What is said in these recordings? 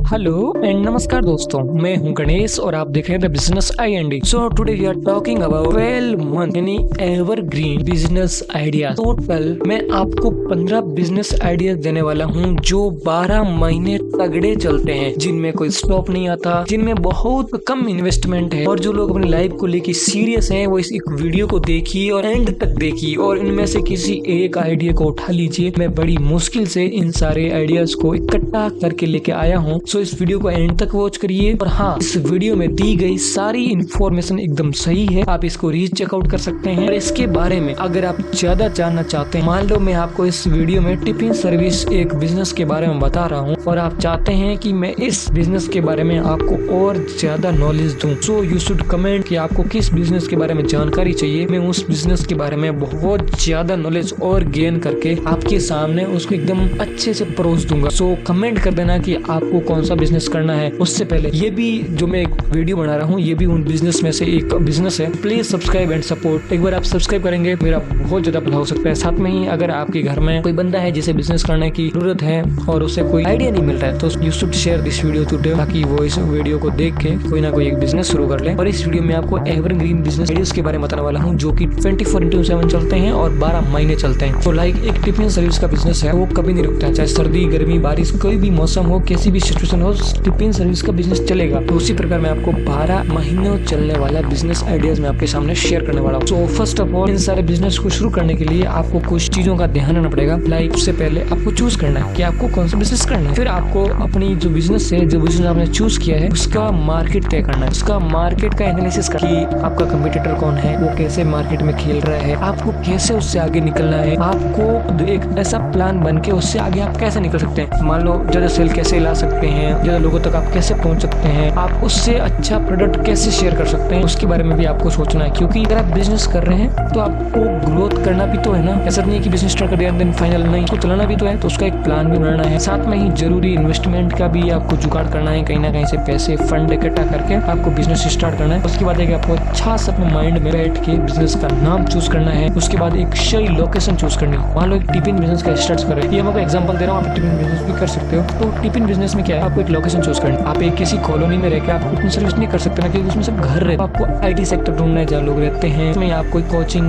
Hello and नमस्कार दोस्तों, मैं हूं गणेश और आप देख रहे हैं the business IND। So today we are talking about 12 month यानी एवरग्रीन बिजनेस आइडिया। टोटल मैं आपको 15 बिजनेस आइडियाज देने वाला हूं जो 12 महीने तगड़े चलते हैं, जिनमें कोई स्टॉप नहीं आता, जिनमें बहुत कम इन्वेस्टमेंट है और जो लोग अपनी लाइफ को लेकर सीरियस हैं वो इस एक वीडियो को देखिए और एंड तक देखिए और इनमें से किसी एक आइडिया को उठा लीजिए। मैं बड़ी मुश्किल से इन सारे आइडियाज को इकट्ठा करके लेके आया हूँ। सो इस वीडियो को एंड तक वॉच करिए। और हाँ, इस वीडियो में दी गई सारी इंफॉर्मेशन एकदम सही है, आप इसको रीच चेकआउट कर सकते हैं। और इसके बारे में अगर आप ज्यादा जानना चाहते हैं, मान लो मैं आपको इस वीडियो में टिफिन सर्विस एक बिजनेस के बारे में बता रहा हूँ और आप चाहते हैं कि मैं इस बिजनेस के बारे में आपको और ज्यादा नॉलेज दूं, सो यू शुड कमेंट कि आपको किस बिजनेस के बारे में जानकारी चाहिए। मैं उस बिजनेस के बारे में बहुत ज्यादा नॉलेज और गेन करके आपके सामने उसको एकदम अच्छे से परोस दूंगा। सो कमेंट कर देना कि आपको कौन सा बिजनेस करना है। उससे पहले ये भी जो मैं एक वीडियो बना रहा हूँ ये भी उन बिजनेस में से एक बिजनेस है। Please subscribe and support. एक बार आप सब्सक्राइब करेंगे मेरा बहुत ज्यादा भला हो सकता है। साथ में ही अगर आपके घर में कोई बंदा है जिसे बिजनेस करने की जरूरत है और उसे कोई आइडिया नहीं मिल रहा है, तो you should share this video today, ताकि वो इस वीडियो को देख के कोई ना कोई एक बिजनेस शुरू कर ले। और इस वीडियो में आपको एवरग्रीन बिजनेस आइडियाज के बारे में बताने वाला हूँ जो कि 24/7 चलते हैं और 12 महीने चलते हैं। तो लाइक एक टिफिन सर्विस का बिजनेस है, वो कभी नहीं रुकता है, चाहे सर्दी गर्मी बारिश कोई भी मौसम हो, कैसी भी सिचुएशन हो, टिफिन सर्विस का बिजनेस चलेगा। तो उसी प्रकार मैं आपको 12 महीनों चलने वाला बिजनेस आइडियाज में आपके सामने शेयर करने वाला हूँ। तो फर्स्ट ऑफ ऑल, इन सारे बिजनेस को शुरू करने के लिए आपको कुछ चीजों का ध्यान रखना पड़ेगा। लाइक सबसे पहले आपको चूज करना है कि आपको कौन सा बिजनेस करना है। फिर आपको अपनी जो बिजनेस है, जो बिजनेस आपने चूज किया है, उसका मार्केट तय करना है। उसका मार्केट का एनालिसिस करना है कि आपका कंपटीटर कौन है, वो कैसे मार्केट में खेल रहा है, आपको कैसे उससे आगे निकलना है, आपको एक ऐसा प्लान बन के उससे आगे आप कैसे निकल सकते हैं। मान लो ज्यादा सेल कैसे ला सकते हैं, ज्यादा लोगों तक आप कैसे पहुंच सकते हैं, आप उससे अच्छा प्रोडक्ट कैसे शेयर कर सकते हैं, उसके बारे में भी आपको सोचना है। क्योंकि अगर आप बिजनेस कर रहे हैं तो आपको ग्रोथ करना भी तो है ना। ऐसा नहीं है कि बिजनेस स्टार्ट कर दिया देन फाइनल नहीं, उसको चलाना भी तो है, तो उसका एक प्लान भी बनाना है। साथ में ही जरूरी इन्वेस्टमेंट का भी आपको जुगाड़ करना है, कहीं ना कहीं से पैसे फंड इकट्ठा करके आपको बिजनेस स्टार्ट करना है। उसके बाद एक आपको अच्छा सा अपने माइंड में बैठ के बिजनेस का नाम चूज करना है। उसके बाद एक सही लोकेशन चूज करनी है। मान लो एक टिफिन बिजनेस का स्टार्ट कर रहे हैं, ये मैं आपको एग्जांपल दे रहा हूँ, आप टिफिन बिजनेस भी कर सकते हो। तो टिफिन बिजनेस में क्या है, आपको एक लोकेशन चूज करनी है। आप एक किसी कॉलोनी में रहकर आप टिफिन सर्विस नहीं कर सकते ना, क्योंकि उसमें सब घर रहते हैं। आपको IT सेक्टर ढूंढना है जहाँ लोग रहते हैं। इसमें आप कोई कोचिंग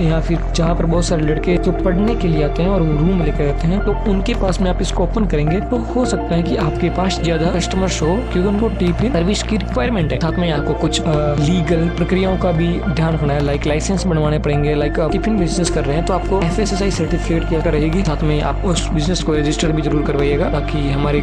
या फिर जहाँ पर बहुत सारे लड़के जो पढ़ने के लिए आते हैं और वो रूम लेकर रहते हैं, तो उनके पास में आप इसको ओपन करेंगे तो हो सकता है कि आपके पास ज्यादा कस्टमर्स हो, क्योंकि उनको टिफिन सर्विस की रिक्वायरमेंट है। साथ में आपको कुछ लीगल प्रक्रियाओं का भी ध्यान रखना है, लाइक लाइसेंस बनवाने पड़ेंगे। लाइक टिफिन बिजनेस कर रहे हैं तो आपको FSSAI सर्टिफिकेट की रहेगी। साथ में आप उस बिजनेस को रजिस्टर भी जरूर करवाइएगा, ताकि हमारी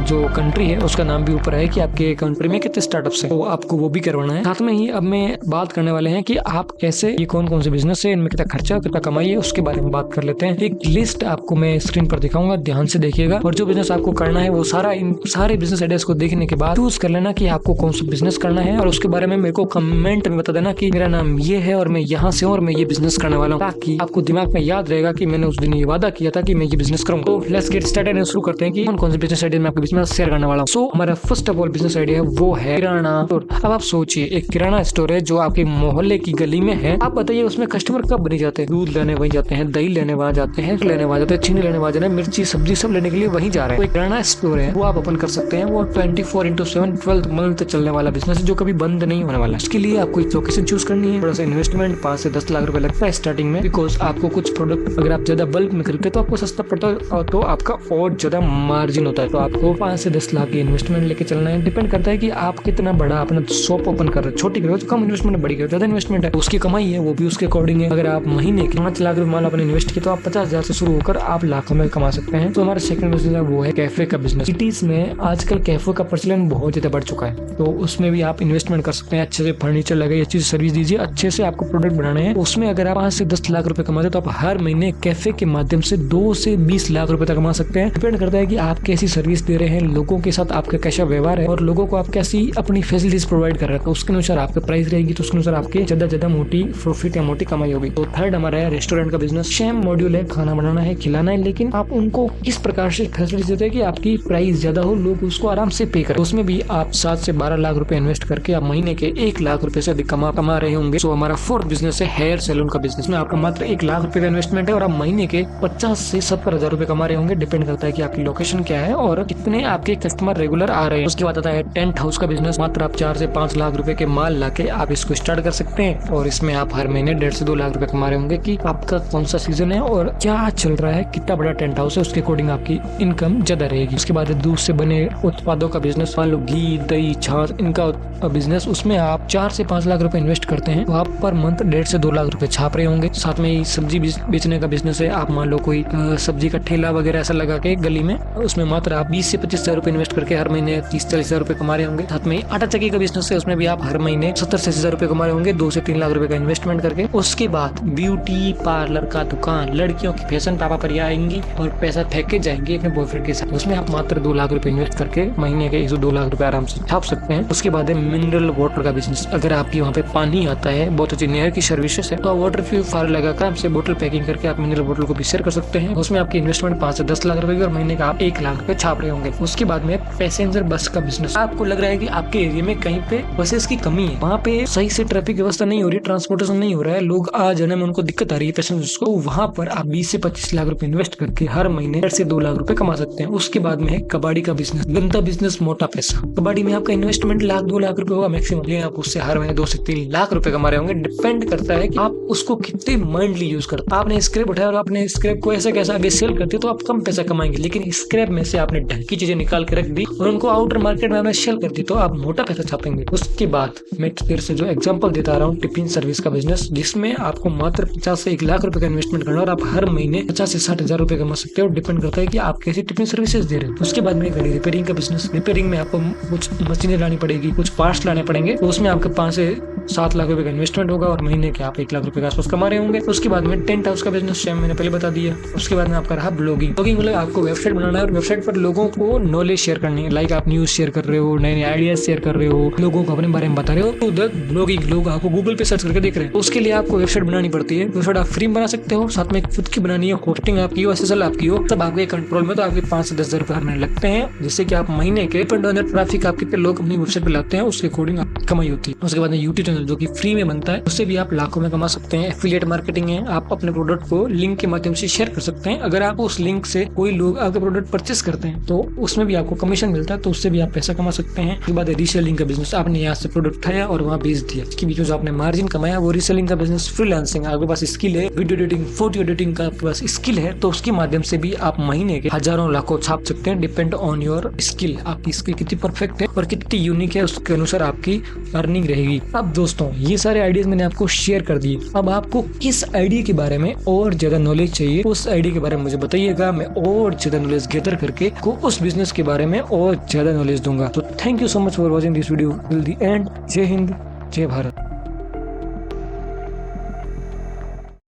जो कंट्री है उसका नाम भी ऊपर है कि आपके कंट्री में कितने स्टार्टअप्स हैं, तो आपको वो भी करवाना है। साथ में ही अब मैं बात करने वाले हैं कि आप कैसे, ये कौन कौन से बिजनेस है, इनमें कितना खर्चा कितना कमाई है, उसके बारे में बात कर लेते हैं। एक लिस्ट आपको मैं स्क्रीन पर दिखाऊंगा, ध्यान से देखिएगा। और जो बिजनेस आपको करना है वो सारा इन सारे बिजनेस आइडियाज को देखने के बाद चूज कर लेना कि आपको कौन सा बिजनेस करना है, और उसके बारे में मेरे को कमेंट में बता देना कि मेरा नाम ये है और मैं यहाँ से हूँ और मैं ये बिजनेस करने वाला हूँ, ताकि आपको दिमाग में याद रहेगा कि मैंने उस दिन ये वादा किया था कि मैं ये बिजनेस करूंगा। तो लेट्स गेट स्टार्टेड, शुरू करते हैं कि कौन से बिजनेस आइडिया मैं आपके बीच में शेयर करने वाला हूँ। सो हमारा first of all business idea है वो है किराना स्टोर। अब आप सोचिए, एक किराना स्टोर है जो आपके मोहल्ले की गली में है। आप बताइए उसमें कस्टमर कब बनी जाते हैं, दूध लेने वहीं जाते हैं, दही लेने वहां जाते हैं, लेने वहां जाते हैं, चीनी लेने वहां जाते हैं, मिर्ची सब्जी सब लेने के लिए वहीं जा रहे हैं। तो किराना स्टोर है वो आप ओपन कर सकते हैं। वो 24/7 12 मंथ चलने वाला बिजनेस है जो कभी बंद नहीं होने वाला। इसके लिए आपको एक लोकेशन चूज करनी है। थोड़ा सा इन्वेस्टमेंट 5 से 10 लाख रुपए लगता है स्टार्टिंग में, बिकॉज आपको कुछ प्रोडक्ट अगर आप ज्यादा बल्क में खरीदते तो आपको सस्ता पड़ता है, तो आपका और ज्यादा मार्जिन होता है। तो आपको 5 से 10 लाख की इन्वेस्टमेंट लेके चलना है। डिपेंड करता है कि आप कितना बड़ा अपना शॉप ओपन कर रहे हो। छोटी करो तो कम इन्वेस्टमेंट, बड़ी करो ज्यादा इन्वेस्टमेंट है, उसकी कमाई है वो भी उसके अकॉर्डिंग है। अगर आप महीने के 5 लाख रुपए मान अपने इन्वेस्ट किए तो आप 50,000 से शुरू होकर आप लाखों में कमा सकते हैं। तो हमारा सेकंड बिजनेस है वो है कैफे का बिजनेस। सिटीज में आजकल कैफे का प्रचलन बहुत ज्यादा बढ़ चुका है, तो उसमें भी आप इन्वेस्टमेंट कर सकते हैं। अच्छे से फर्नीचर लगाइए, अच्छी सर्विस दीजिए, अच्छे से आपको प्रोडक्ट बनाने हैं। उसमें अगर आप 5 से 10 लाख रुपए कमाते तो आप हर महीने कैफे के माध्यम से 2 से 20 लाख रुपए तक कमा सकते हैं। डिपेंड करता है कि आप कैसी सर्विस दे रहे हैं, लोगों के साथ आपका कैसा व्यवहार है और लोगों को आप कैसी अपनी फैसिलिटीज प्रोवाइड कर रहे हैं, तो उसके अनुसार आपकी प्राइस रहेगी, तो उसके अनुसार आपके ज्यादा मोटी प्रॉफिट या मोटी कमाई होगी। तो थर्ड हमारा है रेस्टोरेंट का बिजनेस। सेम मॉड्यूल है, खाना बनाना है, खिलाना है, लेकिन आप उनको किस प्रकार से फैसिलिटी देते हैं कि आपकी प्राइस ज्यादा हो, लोग उसको आराम से पे करें। तो उसमें भी आप 7 से 12 लाख रुपए इन्वेस्ट करके आप महीने के 1 लाख रुपए से अधिक कमा रहे होंगे। तो हमारा फोर्थ बिजनेस है हेयर सैलून का बिजनेस में आपका मात्र 1 लाख रुपए का इन्वेस्टमेंट है और आप महीने के 50 से 70 हजार रुपए कमा रहे होंगे। डिपेंड करता है कि आपकी लोकेशन क्या है और कितने आपके कस्टमर रेगुलर आ रहे हैं। उसके बाद आता है टेंट हाउस का बिजनेस। मात्र आप 4 से 5 लाख रुपए के माल लाके आप इसको स्टार्ट कर सकते हैं और इसमें आप हर महीने 1.5 से 2 लाख रुपए कमा रहे होंगे कि आपका कौन सा सीजन है और क्या चल रहा है, कितना बड़ा टेंट हाउस है, उसके अकॉर्डिंग आपकी इनकम ज्यादा रहेगी। उसके बाद दूध से बने उत्पादों का बिजनेस, मान लो घी, दही, छाछ, इनका बिजनेस। उसमें आप 4 से 5 लाख रुपए इन्वेस्ट करते हैं तो आप पर मंथ 1.5 से 2 लाख रुपए छाप रहे होंगे। साथ में ही सब्जी बेचने का बिजनेस है। आप मान लो कोई सब्जी का ठेला वगैरह ऐसा लगा के गली में, उसमें मात्र आप 20 से 25 हजार रुपए इन्वेस्ट करके हर महीने 30-40 हजार रुपए कमा रहे होंगे। साथ में आटा चक्की का बिजनेस है, उसमें भी आप हर महीने 70 से 80 हजार रुपए कमा रहे होंगे 2 से 3 लाख रुपए का इन्वेस्टमेंट करके। उसके बाद ब्यूटी पार्लर का दुकान, लड़कियों की फैशन पापा पर आएंगी और पैसा फेंक के जाएंगे अपने बॉयफ्रेंड के साथ। उसमें आप मात्र 2 लाख रुपए इन्वेस्ट करके महीने के 1 से 2 लाख रुपए आराम से छाप सकते हैं। उसके बाद है मिनरल वाटर का बिजनेस। अगर आपके वहाँ पे पानी आता है, बहुत अच्छी नहर की सर्विसेज है, तो वाटर प्यूरिफायर लगाकर आपसे बोतल पैकिंग करके आप मिनरल वाटर को भी शेयर कर सकते हैं। उसमें आपकी इन्वेस्टमेंट 5 से 10 लाख रुपए की और महीने का आप 1 लाख रुपए छाप रहे होंगे। उसके बाद में पैसेंजर बस का बिजनेस। आपको लग रहा है कि आपके एरिया में कहीं पे बसेस की कमी है, वहाँ पे सही से ट्रैफिक व्यवस्था नहीं हो रही, ट्रांसपोर्टेशन नहीं हो रहा है, लोग आ जाने में उनको दिक्कत आ रही है पैसेंजर्स को, वहाँ पर आप 20 से 25 लाख रुपए इन्वेस्ट करके हर महीने 1.5 से 2 लाख रुपए कमा सकते हैं। उसके बाद में है कबाड़ी का बिजनेस। गंदा बिजनेस, मोटा पैसा। कबाड़ी में आपका इन्वेस्टमेंट 1-2 लाख रुपए होगा मैक्सिमम, लेकिन आप उससे हर महीने 2 से 3 लाख रुपए कमा रहे होंगे। डिपेंड करता है कि आप उसको कितने माइंडली यूज करते हैं। आपने स्क्रैप उठाया और आपने स्क्रैप को ऐसा कैसा आगे सेल करते तो आप कम पैसा कमाएंगे, लेकिन स्क्रैप में से आपने ढंग की चीजें निकाल के रख दी और उनको आउटर मार्केट में आपने सेल कर दी तो आप मोटा पैसा छापेंगे। उसके बाद मैं फिर से जो एग्जांपल देता रहा हूँ, टिफिन सर्विस का बिजनेस, जिसमें आपको मात्र 50 से 1 लाख रुपए का इन्वेस्टमेंट करना और आप हर महीने 50 से 60 हजार रुपए कमा सकते हो। डिपेंड करता है कि आप कैसी टिफिन सर्विसेज दे रहे हो। उसके बाद में गाड़ी रिपेयरिंग का बिजनेस। रिपेयरिंग में आपको कुछ मशीनें लानी पड़ेगी, कुछ पार्ट्स लाने पड़ेंगे, तो उसमें आपके 5 से 7 लाख रुपए का इन्वेस्टमेंट होगा और महीने के आप 1 लाख रुपए के आसपास कमा रहे होंगे। उसके बाद में टेंट हाउस का बिजनेस मैंने पहले बता दिया। उसके बाद में आपका रहा ब्लॉगिंग। ब्लॉगिंग मतलब आपको वेबसाइट बनाना है और वेबसाइट पर लोगों को नॉलेज शेयर करनी है। लाइक आप न्यूज शेयर कर रहे हो, नए नए आइडियाज शेयर कर रहे हो, लोगों को अपने बारे में बता रहे हो, तो उधर ब्लॉगिंग लोग आपको गूगल पे सर्च करके देख रहे हैं। उसके लिए आपको वेबसाइट बनानी पड़ती है। वेबसाइट आप फ्री बना सकते हो, साथ में खुद की बनानी है, होस्टिंग आपकी हो, एसएसएल आपकी हो, तब आपके कंट्रोल में, तो आपके 5 से 10 हजार रुपए हर महीने लगते हैं, जिससे कि आप महीने के ट्रैफिक आप कितने लोग अपनी वेबसाइट पे लाते हैं उसके अकॉर्डिंग कमाई होती है। उसके बाद यूट्यूब चैनल जो कि फ्री में बनता है, उससे भी आप लाखों में कमा सकते हैं। एफिलिएट मार्केटिंग है, आप अपने प्रोडक्ट को लिंक के माध्यम से शेयर कर सकते हैं। अगर आप उस लिंक से कोई लोग आपके प्रोडक्ट परचेस करते हैं तो उसमें भी आपको कमीशन मिलता है, तो उससे भी आप पैसा कमा सकते हैं। उसके बाद रीसेलिंग का बिजनेस। आपने यहाँ से प्रोडक्ट उठाया और वहाँ बेच दिया, इसके बीच में जो आपने मार्जिन कमाया वो रीसेलिंग का बिजनेस। फ्रीलांसिंग, आपके पास स्किल है, वीडियो एडिटिंग, फोटो एडिटिंग का आपके पास स्किल है, तो उसके माध्यम से भी आप महीने के हजारों लाखों छाप सकते हैं। डिपेंड ऑन योर स्किल, आपकी स्किल कितनी परफेक्ट है और कितनी यूनिक है, उसके अनुसार आपकी अर्निंग रहेगी। अब दोस्तों ये सारे आइडियाज मैंने आपको शेयर कर दिए। अब आपको किस आइडिया के बारे में और ज्यादा नॉलेज चाहिए, उस आइडिया के बारे में मुझे बताइएगा। मैं और ज्यादा नॉलेज गैदर करके को उस बिजनेस के बारे में और ज्यादा नॉलेज दूंगा। तो thank you so much for watching this video till the end. जय हिंद, जय भारत।